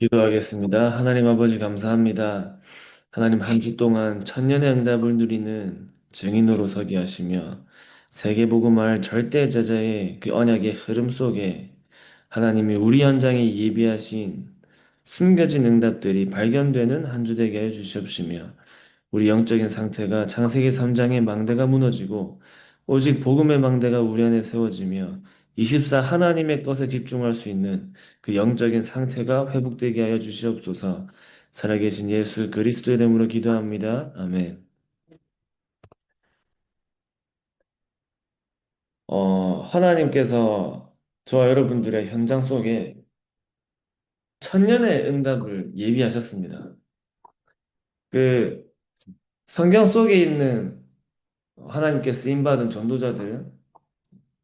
기도하겠습니다. 하나님 아버지 감사합니다. 하나님 한 주 동안 천년의 응답을 누리는 증인으로 서게 하시며 세계복음할 절대 제자의 그 언약의 흐름 속에 하나님이 우리 현장에 예비하신 숨겨진 응답들이 발견되는 한 주 되게 해 주시옵시며 우리 영적인 상태가 창세기 3장의 망대가 무너지고 오직 복음의 망대가 우리 안에 세워지며 24 하나님의 것에 집중할 수 있는 그 영적인 상태가 회복되게 하여 주시옵소서. 살아계신 예수 그리스도의 이름으로 기도합니다. 아멘. 하나님께서 저와 여러분들의 현장 속에 천년의 응답을 예비하셨습니다. 그 성경 속에 있는 하나님께 쓰임받은 전도자들은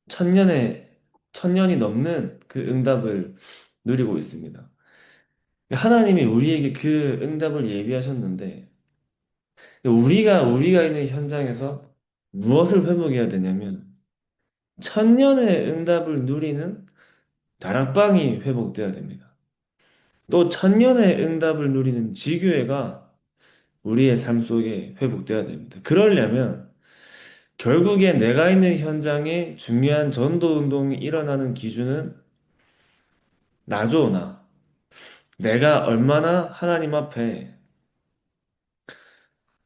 천년의 천년이 넘는 그 응답을 누리고 있습니다. 하나님이 우리에게 그 응답을 예비하셨는데 우리가 있는 현장에서 무엇을 회복해야 되냐면 천년의 응답을 누리는 다락방이 회복돼야 됩니다. 또 천년의 응답을 누리는 지교회가 우리의 삶 속에 회복돼야 됩니다. 그러려면 결국에 내가 있는 현장에 중요한 전도 운동이 일어나는 기준은 나죠, 나. 내가 얼마나 하나님 앞에,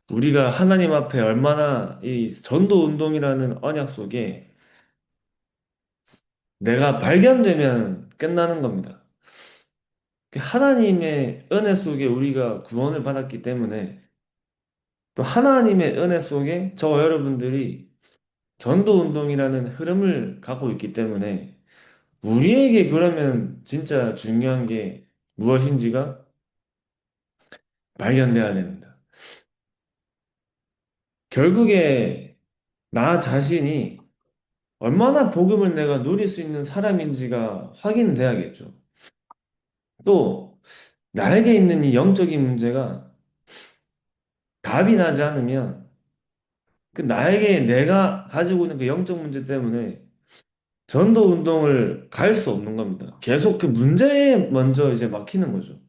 우리가 하나님 앞에 얼마나 이 전도 운동이라는 언약 속에 내가 발견되면 끝나는 겁니다. 그 하나님의 은혜 속에 우리가 구원을 받았기 때문에 또 하나님의 은혜 속에 저와 여러분들이 전도 운동이라는 흐름을 갖고 있기 때문에 우리에게 그러면 진짜 중요한 게 무엇인지가 발견돼야 됩니다. 결국에 나 자신이 얼마나 복음을 내가 누릴 수 있는 사람인지가 확인돼야겠죠. 또 나에게 있는 이 영적인 문제가 답이 나지 않으면 그 나에게 내가 가지고 있는 그 영적 문제 때문에 전도 운동을 갈 수 없는 겁니다. 계속 그 문제에 먼저 이제 막히는 거죠.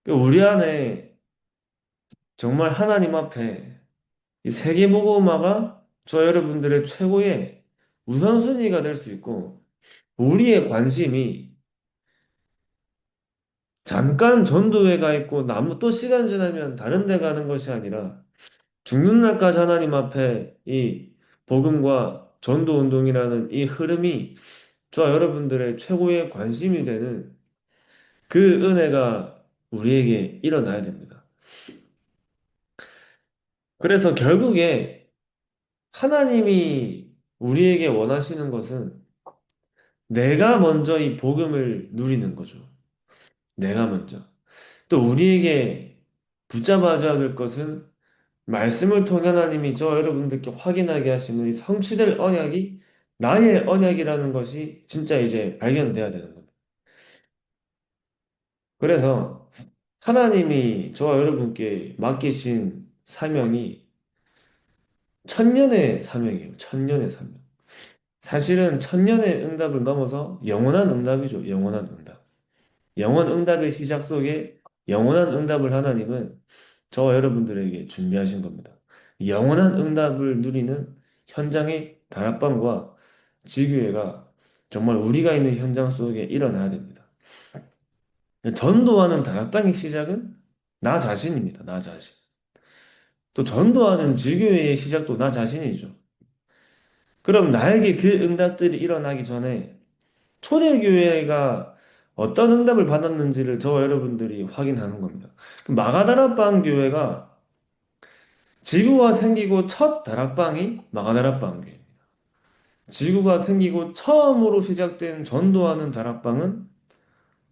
우리 안에 정말 하나님 앞에 이 세계복음화가 저 여러분들의 최고의 우선순위가 될 수 있고 우리의 관심이 잠깐 전도회 가 있고 또 시간 지나면 다른 데 가는 것이 아니라 죽는 날까지 하나님 앞에 이 복음과 전도 운동이라는 이 흐름이 저와 여러분들의 최고의 관심이 되는 그 은혜가 우리에게 일어나야 됩니다. 그래서 결국에 하나님이 우리에게 원하시는 것은 내가 먼저 이 복음을 누리는 거죠. 내가 먼저. 또 우리에게 붙잡아줘야 될 것은 말씀을 통해 하나님이 저 여러분들께 확인하게 하시는 이 성취될 언약이 나의 언약이라는 것이 진짜 이제 발견돼야 되는 겁니다. 그래서 하나님이 저와 여러분께 맡기신 사명이 천년의 사명이에요. 천년의 사명. 사실은 천년의 응답을 넘어서 영원한 응답이죠. 영원한 응답. 영원 응답의 시작 속에 영원한 응답을 하나님은 저와 여러분들에게 준비하신 겁니다. 영원한 응답을 누리는 현장의 다락방과 지교회가 정말 우리가 있는 현장 속에 일어나야 됩니다. 전도하는 다락방의 시작은 나 자신입니다. 나 자신. 또 전도하는 지교회의 시작도 나 자신이죠. 그럼 나에게 그 응답들이 일어나기 전에 초대교회가 어떤 응답을 받았는지를 저와 여러분들이 확인하는 겁니다. 그 마가다락방 교회가 지구가 생기고 첫 다락방이 마가다락방 교회입니다. 지구가 생기고 처음으로 시작된 전도하는 다락방은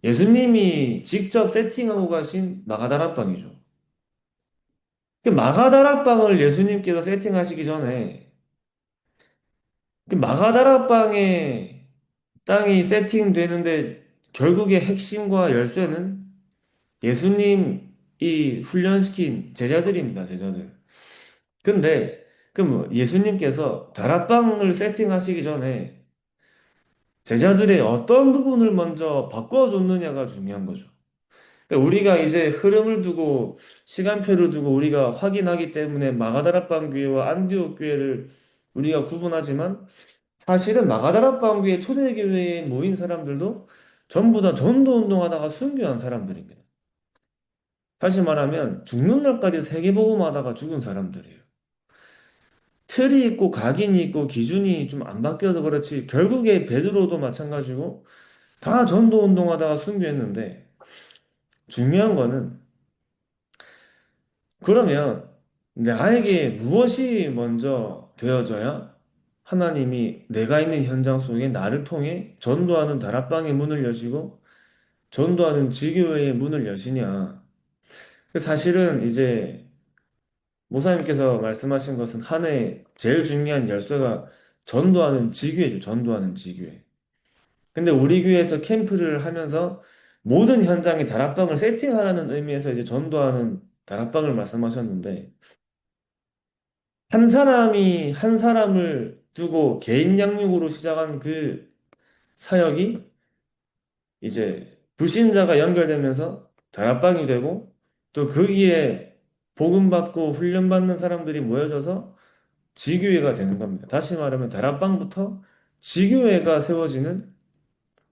예수님이 직접 세팅하고 가신 마가다락방이죠. 그 마가다락방을 예수님께서 세팅하시기 전에 그 마가다락방에 땅이 세팅되는데 결국에 핵심과 열쇠는 예수님이 훈련시킨 제자들입니다, 제자들. 근데, 그럼 예수님께서 다락방을 세팅하시기 전에 제자들의 어떤 부분을 먼저 바꿔줬느냐가 중요한 거죠. 그러니까 우리가 이제 흐름을 두고 시간표를 두고 우리가 확인하기 때문에 마가다락방 교회와 안디옥 교회를 우리가 구분하지만 사실은 마가다락방 교회 초대교회에 모인 사람들도 전부 다 전도 운동하다가 순교한 사람들입니다. 다시 말하면 죽는 날까지 세계복음하다가 죽은 사람들이에요. 틀이 있고 각인이 있고 기준이 좀 안 바뀌어서 그렇지 결국에 베드로도 마찬가지고 다 전도 운동하다가 순교했는데 중요한 거는 그러면 나에게 무엇이 먼저 되어져야 하나님이 내가 있는 현장 속에 나를 통해 전도하는 다락방의 문을 여시고 전도하는 지교회의 문을 여시냐. 사실은 이제 모사님께서 말씀하신 것은 한 해 제일 중요한 열쇠가 전도하는 지교회죠. 전도하는 지교회. 근데 우리 교회에서 캠프를 하면서 모든 현장에 다락방을 세팅하라는 의미에서 이제 전도하는 다락방을 말씀하셨는데 한 사람이 한 사람을 두고 개인 양육으로 시작한 그 사역이 이제 불신자가 연결되면서 다락방이 되고 또 거기에 복음받고 훈련받는 사람들이 모여져서 지교회가 되는 겁니다. 다시 말하면 다락방부터 지교회가 세워지는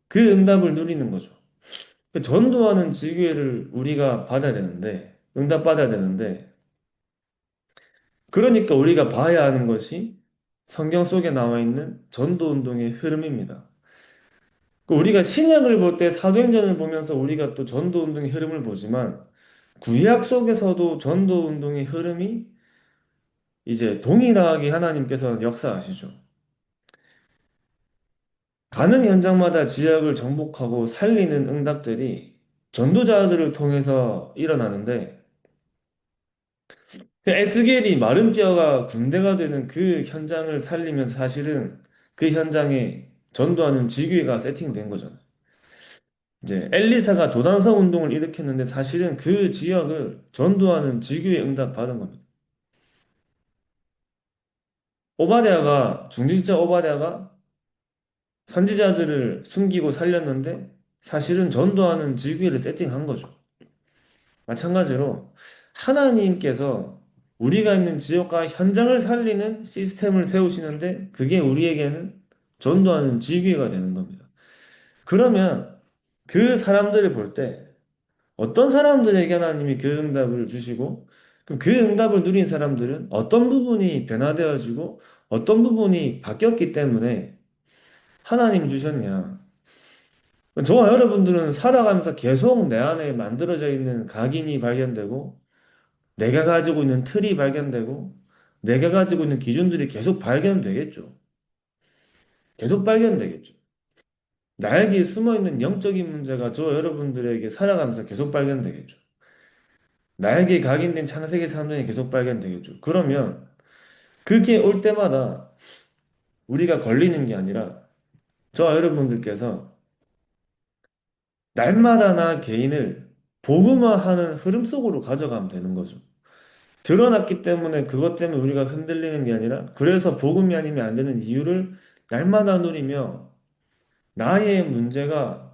그 응답을 누리는 거죠. 그 전도하는 지교회를 우리가 받아야 되는데 응답받아야 되는데 그러니까 우리가 봐야 하는 것이 성경 속에 나와 있는 전도 운동의 흐름입니다. 그 우리가 신약을 볼 때 사도행전을 보면서 우리가 또 전도 운동의 흐름을 보지만 구약 속에서도 전도 운동의 흐름이 이제 동일하게 하나님께서 역사하시죠. 가는 현장마다 지역을 정복하고 살리는 응답들이 전도자들을 통해서 일어나는데 그 에스겔이 마른 뼈가 군대가 되는 그 현장을 살리면서 사실은 그 현장에 전도하는 지교회가 세팅된 거잖아요. 이제 엘리사가 도단성 운동을 일으켰는데 사실은 그 지역을 전도하는 지교회 응답받은 겁니다. 오바댜가 중직자 오바댜가 선지자들을 숨기고 살렸는데 사실은 전도하는 지교회를 세팅한 거죠. 마찬가지로 하나님께서 우리가 있는 지역과 현장을 살리는 시스템을 세우시는데 그게 우리에게는 전도하는 지교회가 되는 겁니다. 그러면 그 사람들을 볼 때 어떤 사람들에게 하나님이 그 응답을 주시고 그럼 그 응답을 누린 사람들은 어떤 부분이 변화되어지고 어떤 부분이 바뀌었기 때문에 하나님이 주셨냐. 저와 여러분들은 살아가면서 계속 내 안에 만들어져 있는 각인이 발견되고 내가 가지고 있는 틀이 발견되고 내가 가지고 있는 기준들이 계속 발견되겠죠. 계속 발견되겠죠. 나에게 숨어 있는 영적인 문제가 저 여러분들에게 살아가면서 계속 발견되겠죠. 나에게 각인된 창세기 3장이 계속 발견되겠죠. 그러면 그게 올 때마다 우리가 걸리는 게 아니라 저 여러분들께서 날마다 나 개인을 복음화하는 흐름 속으로 가져가면 되는 거죠. 드러났기 때문에 그것 때문에 우리가 흔들리는 게 아니라 그래서 복음이 아니면 안 되는 이유를 날마다 누리며 나의 문제가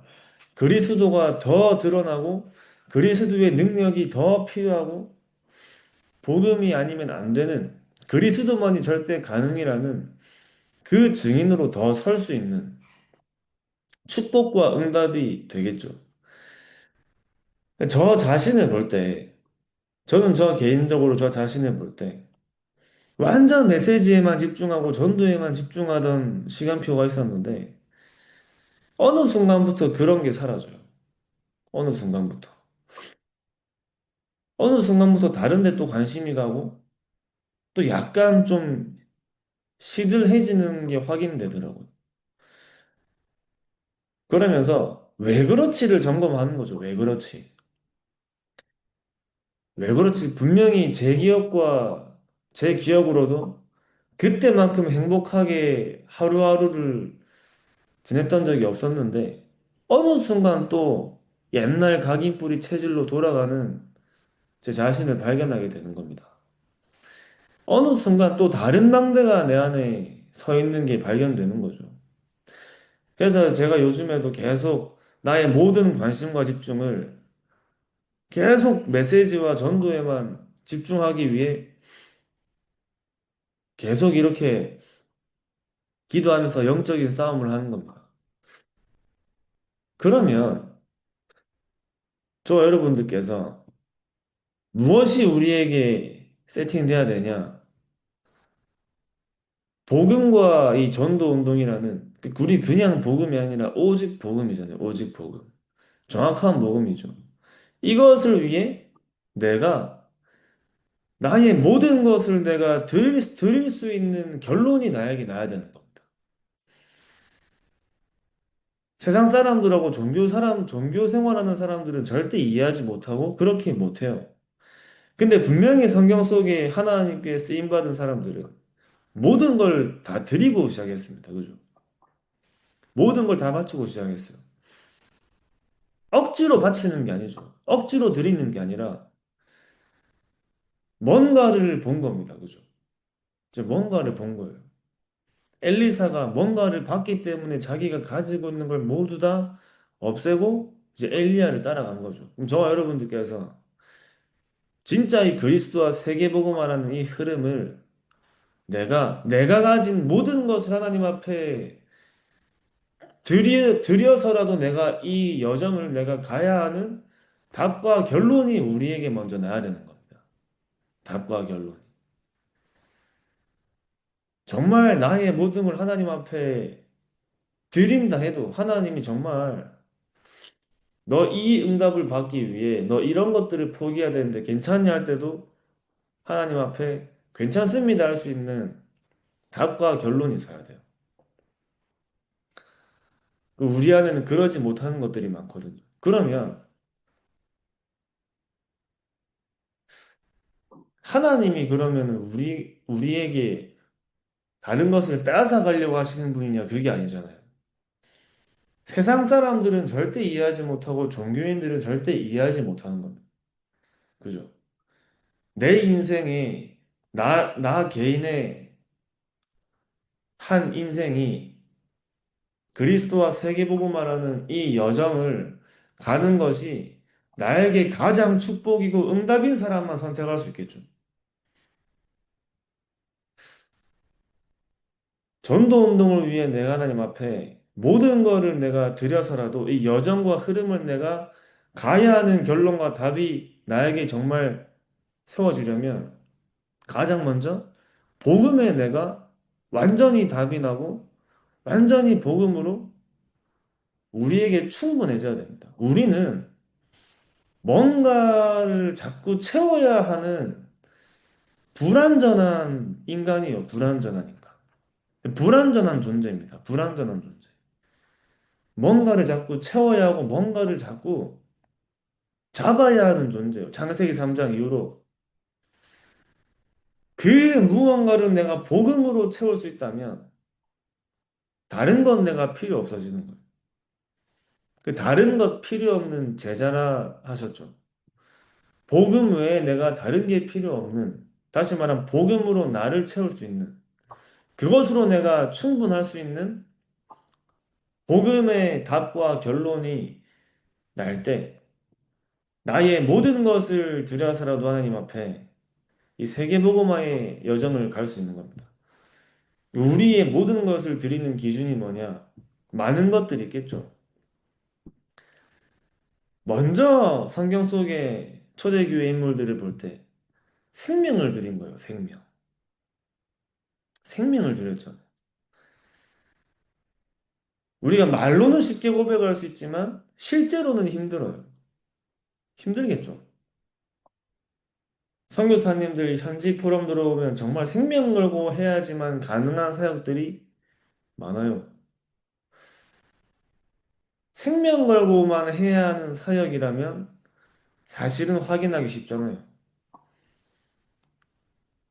그리스도가 더 드러나고 그리스도의 능력이 더 필요하고 복음이 아니면 안 되는 그리스도만이 절대 가능이라는 그 증인으로 더 설 수 있는 축복과 응답이 되겠죠. 저 자신을 볼 때, 저는 저 개인적으로 저 자신을 볼 때, 완전 메시지에만 집중하고 전도에만 집중하던 시간표가 있었는데, 어느 순간부터 그런 게 사라져요. 어느 순간부터. 어느 순간부터 다른 데 또 관심이 가고, 또 약간 좀 시들해지는 게 확인되더라고요. 그러면서, 왜 그렇지를 점검하는 거죠. 왜 그렇지? 왜 그렇지? 분명히 제 기억과 제 기억으로도 그때만큼 행복하게 하루하루를 지냈던 적이 없었는데, 어느 순간 또 옛날 각인뿌리 체질로 돌아가는 제 자신을 발견하게 되는 겁니다. 어느 순간 또 다른 망대가 내 안에 서 있는 게 발견되는 거죠. 그래서 제가 요즘에도 계속 나의 모든 관심과 집중을 계속 메시지와 전도에만 집중하기 위해 계속 이렇게 기도하면서 영적인 싸움을 하는 겁니다. 그러면 저 여러분들께서 무엇이 우리에게 세팅돼야 되냐? 복음과 이 전도 운동이라는 우리 그냥 복음이 아니라 오직 복음이잖아요. 오직 복음. 정확한 복음이죠. 이것을 위해 내가 나의 모든 것을 내가 드릴 수 있는 결론이 나에게 나야 되는 겁니다. 세상 사람들하고 종교 생활하는 사람들은 절대 이해하지 못하고 그렇게 못해요. 근데 분명히 성경 속에 하나님께 쓰임받은 사람들은 모든 걸 다 드리고 시작했습니다. 그죠? 모든 걸 다 바치고 시작했어요. 억지로 바치는 게 아니죠. 억지로 드리는 게 아니라 뭔가를 본 겁니다. 그죠? 이제 뭔가를 본 거예요. 엘리사가 뭔가를 봤기 때문에 자기가 가지고 있는 걸 모두 다 없애고 이제 엘리야를 따라간 거죠. 그럼 저와 여러분들께서 진짜 이 그리스도와 세계복음화라는 이 흐름을 내가 가진 모든 것을 하나님 앞에 드려서라도 내가 이 여정을 내가 가야 하는 답과 결론이 우리에게 먼저 나야 되는 겁니다. 답과 결론. 정말 나의 모든 걸 하나님 앞에 드린다 해도 하나님이 정말 너 이 응답을 받기 위해 너 이런 것들을 포기해야 되는데 괜찮냐 할 때도 하나님 앞에 괜찮습니다 할 수 있는 답과 결론이 있어야 돼요. 우리 안에는 그러지 못하는 것들이 많거든요. 그러면 하나님이 그러면 우리에게 다른 것을 빼앗아 가려고 하시는 분이냐? 그게 아니잖아요. 세상 사람들은 절대 이해하지 못하고 종교인들은 절대 이해하지 못하는 겁니다. 그죠? 내 인생에 나 개인의 한 인생이 그리스도와 세계복음화라는 이 여정을 가는 것이 나에게 가장 축복이고 응답인 사람만 선택할 수 있겠죠. 전도 운동을 위해 내가 하나님 앞에 모든 거를 내가 들여서라도 이 여정과 흐름을 내가 가야 하는 결론과 답이 나에게 정말 세워지려면 가장 먼저 복음에 내가 완전히 답이 나고 완전히 복음으로 우리에게 충분해져야 됩니다. 우리는 뭔가를 자꾸 채워야 하는 불완전한 인간이에요. 불완전한 인간. 불완전한 존재입니다. 불완전한 존재. 뭔가를 자꾸 채워야 하고 뭔가를 자꾸 잡아야 하는 존재예요. 창세기 3장 이후로 그 무언가를 내가 복음으로 채울 수 있다면 다른 건 내가 필요 없어지는 거예요. 그 다른 것 필요 없는 제자라 하셨죠. 복음 외에 내가 다른 게 필요 없는, 다시 말하면 복음으로 나를 채울 수 있는, 그것으로 내가 충분할 수 있는 복음의 답과 결론이 날 때 나의 모든 것을 들여서라도 하나님 앞에 이 세계복음화의 여정을 갈 수 있는 겁니다. 우리의 모든 것을 드리는 기준이 뭐냐? 많은 것들이 있겠죠. 먼저 성경 속의 초대교회 인물들을 볼 때 생명을 드린 거예요. 생명. 생명을 드렸잖아요. 우리가 말로는 쉽게 고백할 수 있지만 실제로는 힘들어요. 힘들겠죠. 선교사님들 현지 포럼 들어오면 정말 생명 걸고 해야지만 가능한 사역들이 많아요. 생명 걸고만 해야 하는 사역이라면 사실은 확인하기 쉽잖아요.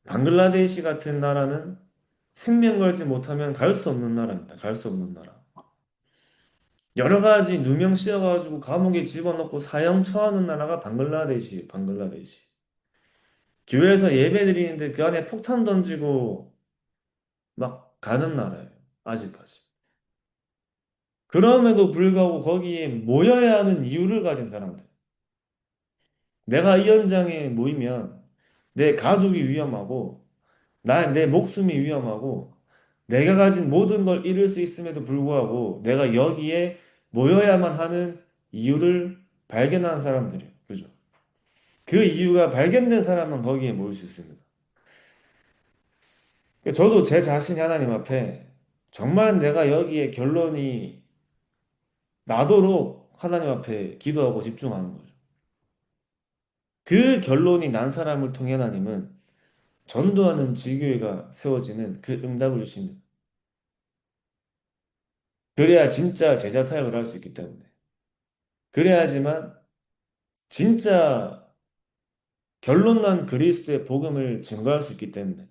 방글라데시 같은 나라는 생명 걸지 못하면 갈 수 없는 나라입니다. 갈 수 없는 나라. 여러 가지 누명 씌워가지고 감옥에 집어넣고 사형 처하는 나라가 방글라데시예요. 방글라데시. 교회에서 예배 드리는데 그 안에 폭탄 던지고 막 가는 나라예요. 아직까지. 그럼에도 불구하고 거기에 모여야 하는 이유를 가진 사람들. 내가 이 현장에 모이면 내 가족이 위험하고, 내 목숨이 위험하고, 내가 가진 모든 걸 잃을 수 있음에도 불구하고 내가 여기에 모여야만 하는 이유를 발견한 사람들이에요. 그죠? 그 이유가 발견된 사람만 거기에 모일 수 있습니다. 그러니까 저도 제 자신이 하나님 앞에 정말 내가 여기에 결론이 나도록 하나님 앞에 기도하고 집중하는 거죠. 그 결론이 난 사람을 통해 하나님은 전도하는 지교회가 세워지는 그 응답을 주십니다. 그래야 진짜 제자 사역을 할 수 있기 때문에. 그래야지만 진짜 결론 난 그리스도의 복음을 증거할 수 있기 때문에.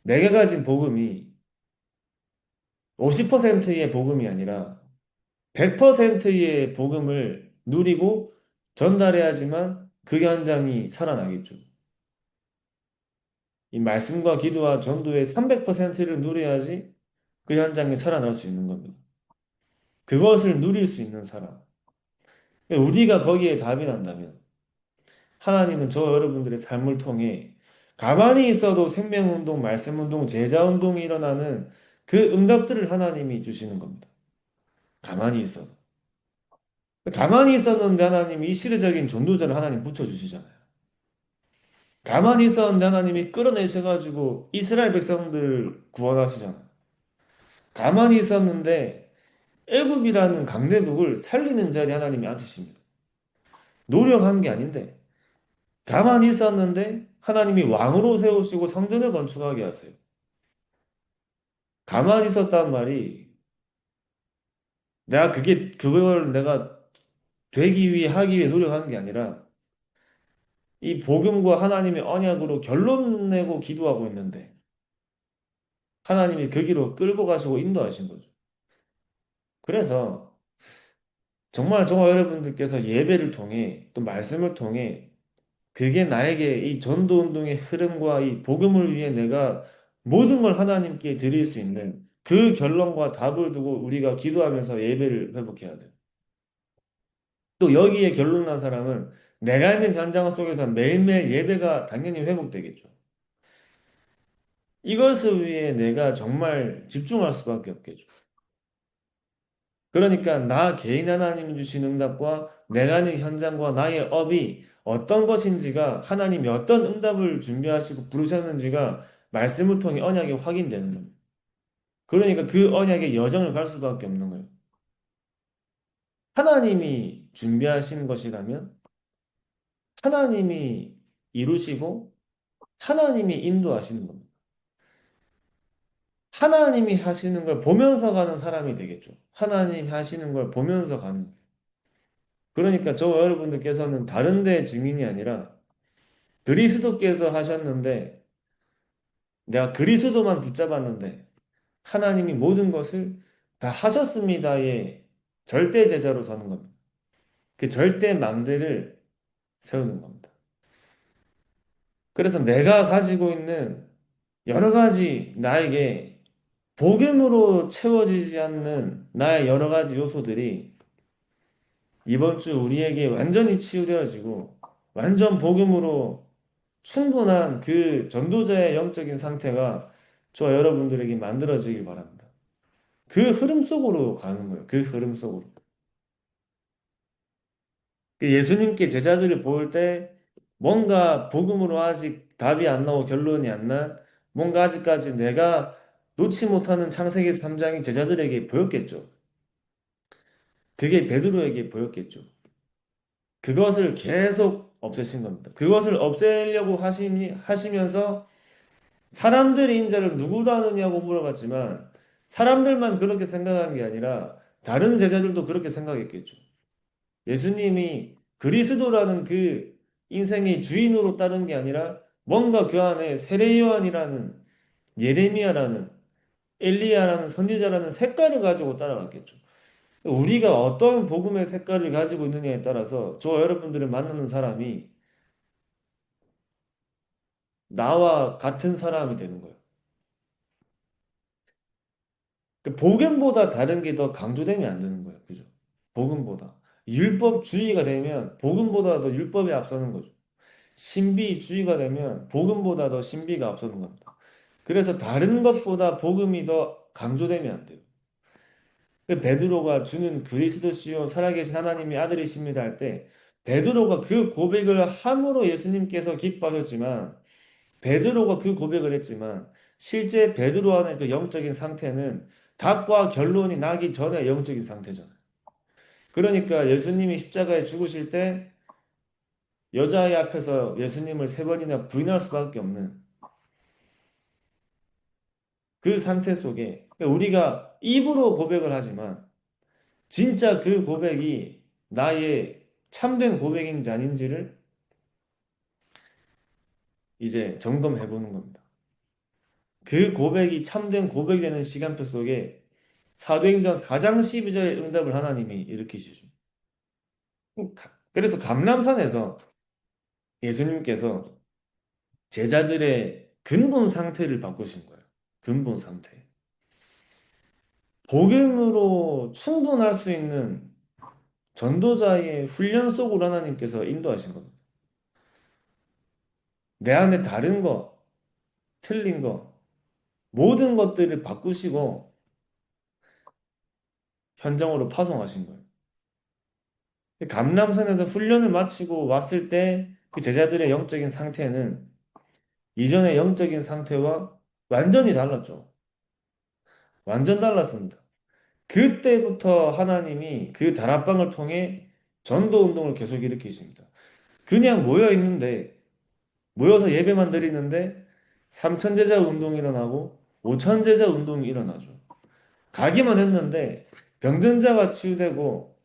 내가 가진 복음이 50%의 복음이 아니라 100%의 복음을 누리고 전달해야지만 그 현장이 살아나겠죠. 이 말씀과 기도와 전도의 300%를 누려야지 그 현장이 살아날 수 있는 겁니다. 그것을 누릴 수 있는 사람. 우리가 거기에 답이 난다면 하나님은 저 여러분들의 삶을 통해 가만히 있어도 생명운동, 말씀운동, 제자운동이 일어나는 그 응답들을 하나님이 주시는 겁니다. 가만히 있어도. 가만히 있었는데 하나님이 이 시대적인 전도자를 하나님 붙여주시잖아요. 가만히 있었는데 하나님이 끌어내셔가지고 이스라엘 백성들 구원하시잖아요. 가만히 있었는데 애굽이라는 강대국을 살리는 자리에 하나님이 앉히십니다. 노력한 게 아닌데 가만히 있었는데 하나님이 왕으로 세우시고 성전을 건축하게 하세요. 가만히 있었단 말이 그걸 내가 되기 위해 하기 위해 노력한 게 아니라 이 복음과 하나님의 언약으로 결론 내고 기도하고 있는데 하나님이 그 길로 끌고 가시고 인도하신 거죠. 그래서 정말 저와 여러분들께서 예배를 통해 또 말씀을 통해 그게 나에게 이 전도 운동의 흐름과 이 복음을 위해 내가 모든 걸 하나님께 드릴 수 있는 그 결론과 답을 두고 우리가 기도하면서 예배를 회복해야 돼요. 또 여기에 결론 난 사람은 내가 있는 현장 속에서 매일매일 예배가 당연히 회복되겠죠. 이것을 위해 내가 정말 집중할 수밖에 없겠죠. 그러니까 나 개인 하나님이 주신 응답과 내가 있는 현장과 나의 업이 어떤 것인지가 하나님이 어떤 응답을 준비하시고 부르셨는지가 말씀을 통해 언약이 확인되는 겁니다. 그러니까 그 언약의 여정을 갈 수밖에 없는 거예요. 하나님이 준비하신 것이라면 하나님이 이루시고 하나님이 인도하시는 겁니다. 하나님이 하시는 걸 보면서 가는 사람이 되겠죠. 하나님이 하시는 걸 보면서 가는. 그러니까 저 여러분들께서는 다른 데 증인이 아니라 그리스도께서 하셨는데 내가 그리스도만 붙잡았는데 하나님이 모든 것을 다 하셨습니다의 절대 제자로 서는 겁니다. 그 절대 망대를 세우는 겁니다. 그래서 내가 가지고 있는 여러 가지 나에게 복음으로 채워지지 않는 나의 여러 가지 요소들이 이번 주 우리에게 완전히 치유되어지고 완전 복음으로 충분한 그 전도자의 영적인 상태가 저와 여러분들에게 만들어지길 바랍니다. 그 흐름 속으로 가는 거예요. 그 흐름 속으로. 그 예수님께 제자들을 볼 때 뭔가 복음으로 아직 답이 안 나오고 결론이 안 난 뭔가 아직까지 내가 놓지 못하는 창세기 3장이 제자들에게 보였겠죠. 그게 베드로에게 보였겠죠. 그것을 계속 없애신 겁니다. 그것을 없애려고 하시면서 사람들이 인자를 누구로 아느냐고 물어봤지만 사람들만 그렇게 생각한 게 아니라 다른 제자들도 그렇게 생각했겠죠. 예수님이 그리스도라는 그 인생의 주인으로 따른 게 아니라 뭔가 그 안에 세례 요한이라는 예레미야라는 엘리야라는 선지자라는 색깔을 가지고 따라갔겠죠. 우리가 어떤 복음의 색깔을 가지고 있느냐에 따라서 저와 여러분들을 만나는 사람이 나와 같은 사람이 되는 거예요. 그 복음보다 다른 게 더 강조되면 안 되는 거예요. 그죠? 복음보다. 율법주의가 되면 복음보다 더 율법이 앞서는 거죠. 신비주의가 되면 복음보다 더 신비가 앞서는 겁니다. 그래서 다른 것보다 복음이 더 강조되면 안 돼요. 그 베드로가 주는 그리스도시요 살아계신 하나님의 아들이십니다 할 때 베드로가 그 고백을 함으로 예수님께서 기뻐하셨지만 베드로가 그 고백을 했지만 실제 베드로 안의 그 영적인 상태는 답과 결론이 나기 전에 영적인 상태잖아요. 그러니까 예수님이 십자가에 죽으실 때 여자아이 앞에서 예수님을 세 번이나 부인할 수밖에 없는 그 상태 속에 우리가 입으로 고백을 하지만 진짜 그 고백이 나의 참된 고백인지 아닌지를 이제 점검해 보는 겁니다. 그 고백이 참된 고백이 되는 시간표 속에 사도행전 4장 12절의 응답을 하나님이 일으키시죠. 그래서 감람산에서 예수님께서 제자들의 근본 상태를 바꾸신 거예요. 근본 상태. 복음으로 충분할 수 있는 전도자의 훈련 속으로 하나님께서 인도하신 겁니다. 내 안에 다른 거, 틀린 거, 모든 것들을 바꾸시고 현장으로 파송하신 거예요. 감람산에서 훈련을 마치고 왔을 때 그 제자들의 영적인 상태는 이전의 영적인 상태와 완전히 달랐죠. 완전 달랐습니다. 그때부터 하나님이 그 다락방을 통해 전도 운동을 계속 일으키십니다. 그냥 모여 있는데 모여서 예배만 드리는데 3천 제자 운동이 일어나고 5천 제자 운동이 일어나죠. 가기만 했는데 병든 자가 치유되고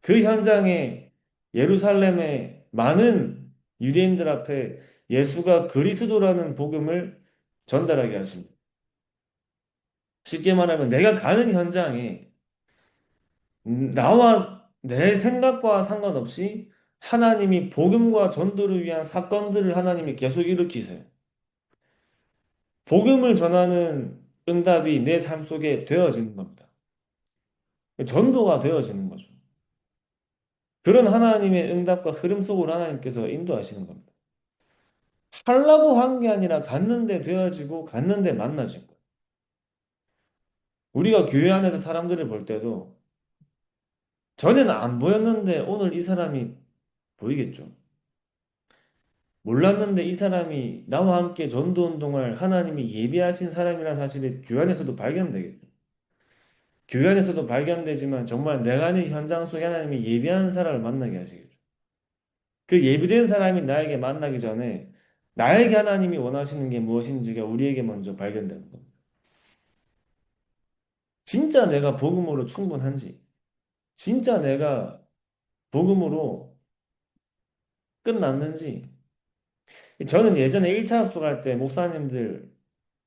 그 현장에 예루살렘의 많은 유대인들 앞에 예수가 그리스도라는 복음을 전달하게 하십니다. 쉽게 말하면 내가 가는 현장에 나와 내 생각과 상관없이 하나님이 복음과 전도를 위한 사건들을 하나님이 계속 일으키세요. 복음을 전하는 응답이 내 삶 속에 되어지는 겁니다. 전도가 되어지는 거죠. 그런 하나님의 응답과 흐름 속으로 하나님께서 인도하시는 겁니다. 하려고 한 게 아니라 갔는데 되어지고 갔는데 만나진 거예요. 우리가 교회 안에서 사람들을 볼 때도 전에는 안 보였는데 오늘 이 사람이 보이겠죠. 몰랐는데 이 사람이 나와 함께 전도 운동을 하나님이 예비하신 사람이라는 사실이 교회 안에서도 발견되겠죠. 교회 안에서도 발견되지만 정말 내가 아는 현장 속에 하나님이 예비한 사람을 만나게 하시겠죠. 그 예비된 사람이 나에게 만나기 전에 나에게 하나님이 원하시는 게 무엇인지가 우리에게 먼저 발견되는 겁니다. 진짜 내가 복음으로 충분한지, 진짜 내가 복음으로 끝났는지. 저는 예전에 1차 합숙할 때 목사님들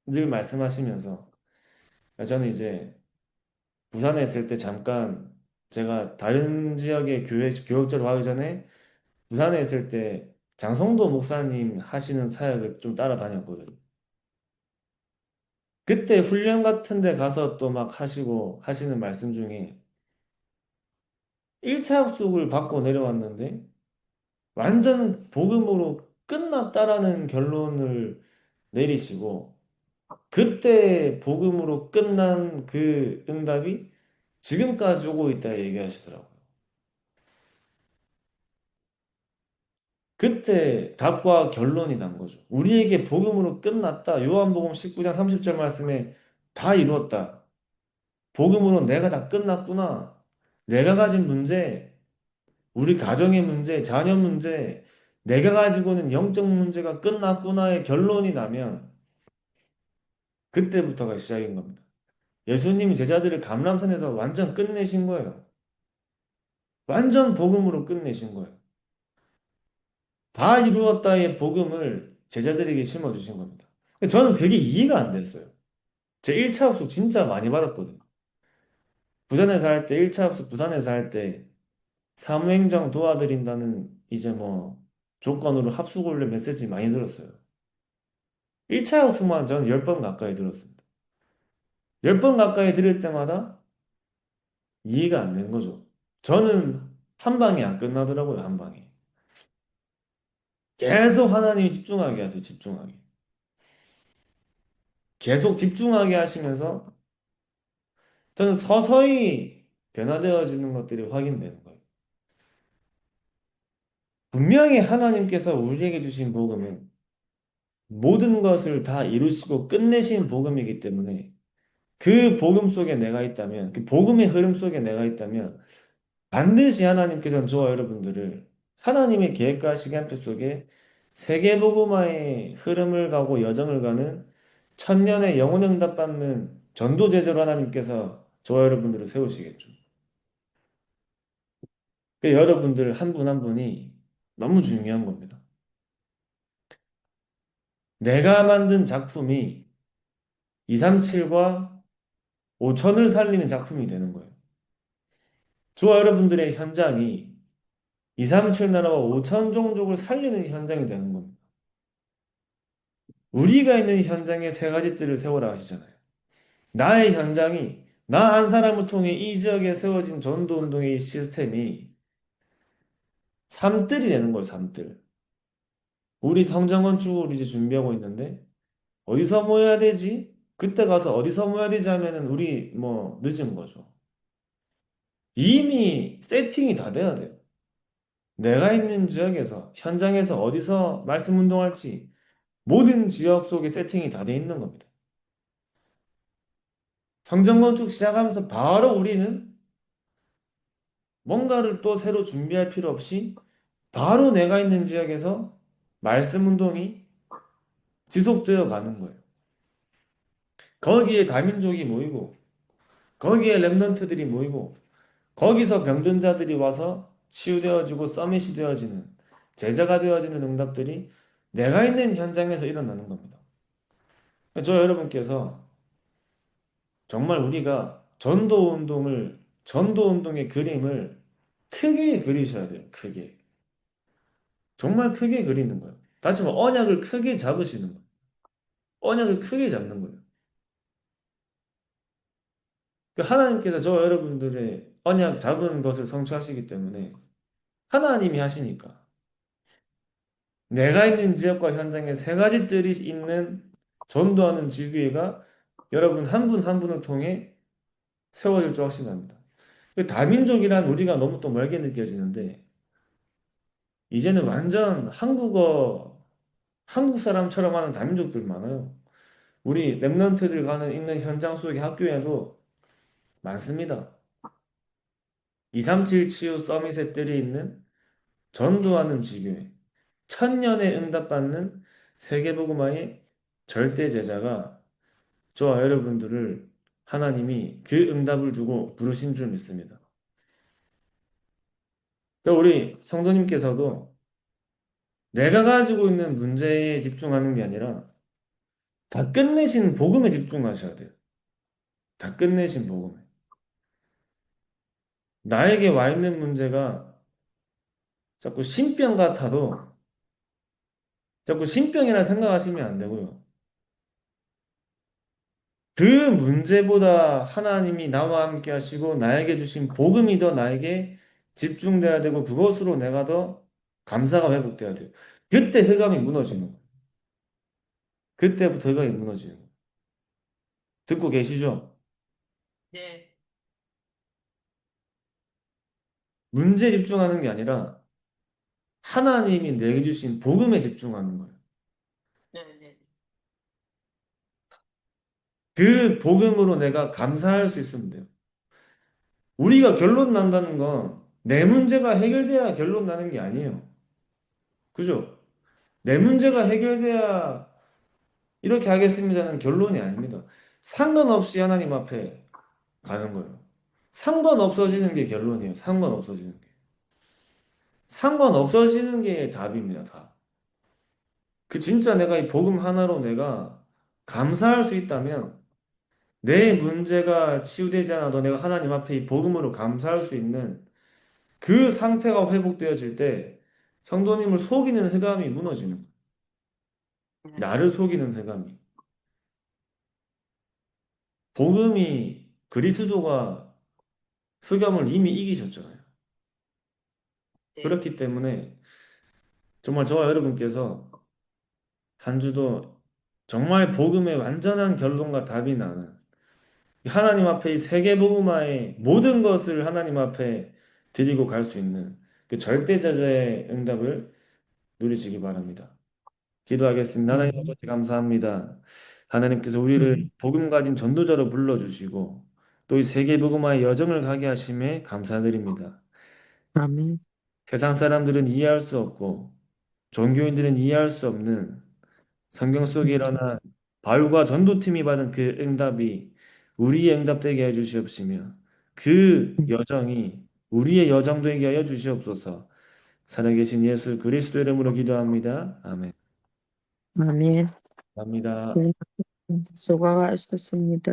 늘 말씀하시면서 저는 이제 부산에 있을 때 잠깐 제가 다른 지역의 교회 교역자로 가기 전에 부산에 있을 때 장성도 목사님 하시는 사역을 좀 따라다녔거든요. 그때 훈련 같은 데 가서 또 막 하시고 하시는 말씀 중에 1차 합숙을 받고 내려왔는데 완전 복음으로 끝났다라는 결론을 내리시고 그때 복음으로 끝난 그 응답이 지금까지 오고 있다 얘기하시더라고요. 그때 답과 결론이 난 거죠. 우리에게 복음으로 끝났다. 요한복음 19장 30절 말씀에 다 이루었다. 복음으로 내가 다 끝났구나. 내가 가진 문제, 우리 가정의 문제, 자녀 문제, 내가 가지고 있는 영적 문제가 끝났구나의 결론이 나면 그때부터가 시작인 겁니다. 예수님이 제자들을 감람산에서 완전 끝내신 거예요. 완전 복음으로 끝내신 거예요. 다 이루었다의 복음을 제자들에게 심어주신 겁니다. 저는 그게 이해가 안 됐어요. 제 1차 합숙 진짜 많이 받았거든요. 부산에서 할 때, 1차 합숙 부산에서 할 때, 사무행정 도와드린다는 이제 뭐 조건으로 합숙 올려 메시지 많이 들었어요. 1차 합숙만 저는 10번 가까이 들었습니다. 10번 가까이 들을 때마다 이해가 안 된 거죠. 저는 한 방에 안 끝나더라고요, 한 방에. 계속 하나님이 집중하게 하세요, 집중하게. 계속 집중하게 하시면서 저는 서서히 변화되어지는 것들이 확인되는 거예요. 분명히 하나님께서 우리에게 주신 복음은 모든 것을 다 이루시고 끝내신 복음이기 때문에 그 복음 속에 내가 있다면, 그 복음의 흐름 속에 내가 있다면 반드시 하나님께서는 저와 여러분들을 하나님의 계획과 시간표 속에 세계복음화의 흐름을 가고 여정을 가는 천년의 영혼 응답받는 전도 제자로 하나님께서 저와 여러분들을 세우시겠죠. 그 여러분들 한 분 한 분이 너무 중요한 겁니다. 내가 만든 작품이 237과 5천을 살리는 작품이 되는 거예요. 저와 여러분들의 현장이 237 나라와 5천 종족을 살리는 현장이 되는 겁니다. 우리가 있는 현장에 세 가지 뜰을 세우라 하시잖아요. 나의 현장이 나 한 사람을 통해 이 지역에 세워진 전도 운동의 시스템이 3뜰이 되는 거예요, 3뜰. 우리 성전 건축을 이제 준비하고 있는데 어디서 모여야 되지? 그때 가서 어디서 모여야 되지 하면은 우리 뭐 늦은 거죠. 이미 세팅이 다 돼야 돼요. 내가 있는 지역에서 현장에서 어디서 말씀 운동할지 모든 지역 속에 세팅이 다 돼 있는 겁니다. 성전 건축 시작하면서 바로 우리는 뭔가를 또 새로 준비할 필요 없이 바로 내가 있는 지역에서 말씀 운동이 지속되어 가는 거예요. 거기에 다민족이 모이고, 거기에 랩런트들이 모이고, 거기서 병든 자들이 와서 치유되어지고 서밋이 되어지는, 제자가 되어지는 응답들이 내가 있는 현장에서 일어나는 겁니다. 저 여러분께서 정말 우리가 전도 운동의 그림을 크게 그리셔야 돼요. 크게. 정말 크게 그리는 거예요. 다시 말해 언약을 크게 잡으시는 거예요. 언약을 크게 잡는 거예요. 그 하나님께서 저 여러분들의 언약 잡은 것을 성취하시기 때문에 하나님이 하시니까 내가 있는 지역과 현장에 세 가지 뜰이 있는 전도하는 지교회가 여러분 한 분 한 분을 통해 세워질 줄 확신합니다. 그 다민족이란 우리가 너무 또 멀게 느껴지는데 이제는 완전 한국 사람처럼 하는 다민족들 많아요. 우리 랩런트들 가는 있는 현장 속의 학교에도 많습니다. 237 치유 서밋의 뜰이 있는 전도하는 지교회, 천년의 응답받는 세계복음화의 절대 제자가 저와 여러분들을 하나님이 그 응답을 두고 부르신 줄 믿습니다. 그러니까 우리 성도님께서도 내가 가지고 있는 문제에 집중하는 게 아니라 다 끝내신 복음에 집중하셔야 돼요. 다 끝내신 복음에. 나에게 와 있는 문제가 자꾸 신병 같아도 자꾸 신병이라 생각하시면 안 되고요. 그 문제보다 하나님이 나와 함께 하시고 나에게 주신 복음이 더 나에게 집중돼야 되고 그것으로 내가 더 감사가 회복돼야 돼요. 그때 흑암이 무너지는 거예요. 그때부터 흑암이 무너지는 거예요. 듣고 계시죠? 네, 문제에 집중하는 게 아니라 하나님이 내게 주신 복음에 집중하는 거예요. 네, 네. 그 복음으로 내가 감사할 수 있으면 돼요. 우리가 결론 난다는 건 내 문제가 해결돼야 결론 나는 게 아니에요. 그죠? 내 문제가 해결돼야 이렇게 하겠습니다는 결론이 아닙니다. 상관없이 하나님 앞에 가는 거예요. 상관없어지는 게 결론이에요. 상관없어지는 게. 상관없어지는 게 답입니다. 답. 그 진짜 내가 이 복음 하나로 내가 감사할 수 있다면 내 문제가 치유되지 않아도 내가 하나님 앞에 이 복음으로 감사할 수 있는 그 상태가 회복되어질 때 성도님을 속이는 흑암이 무너지는 거예요. 네. 나를 속이는 흑암이. 복음이 그리스도가 흑암을 이미 이기셨잖아요. 네. 그렇기 때문에 정말 저와 여러분께서 한 주도 정말 복음의 완전한 결론과 답이 나는 하나님 앞에 이 세계복음화의 모든 것을 하나님 앞에 드리고 갈 수 있는 그 절대자자의 응답을 누리시기 바랍니다. 기도하겠습니다. 하나님 아멘, 아버지 감사합니다. 하나님께서 우리를 아멘, 복음 가진 전도자로 불러주시고 또 이 세계복음화의 여정을 가게 하심에 감사드립니다. 아멘, 세상 사람들은 이해할 수 없고 종교인들은 이해할 수 없는 성경 속에 일어난 바울과 전도팀이 받은 그 응답이 우리의 응답 되게 해 주시옵시며 그 여정이 우리의 여정 되게 하여 주시옵소서. 살아계신 예수 그리스도 이름으로 기도합니다. 아멘. 아멘. 감사합니다. 네, 수고하셨습니다.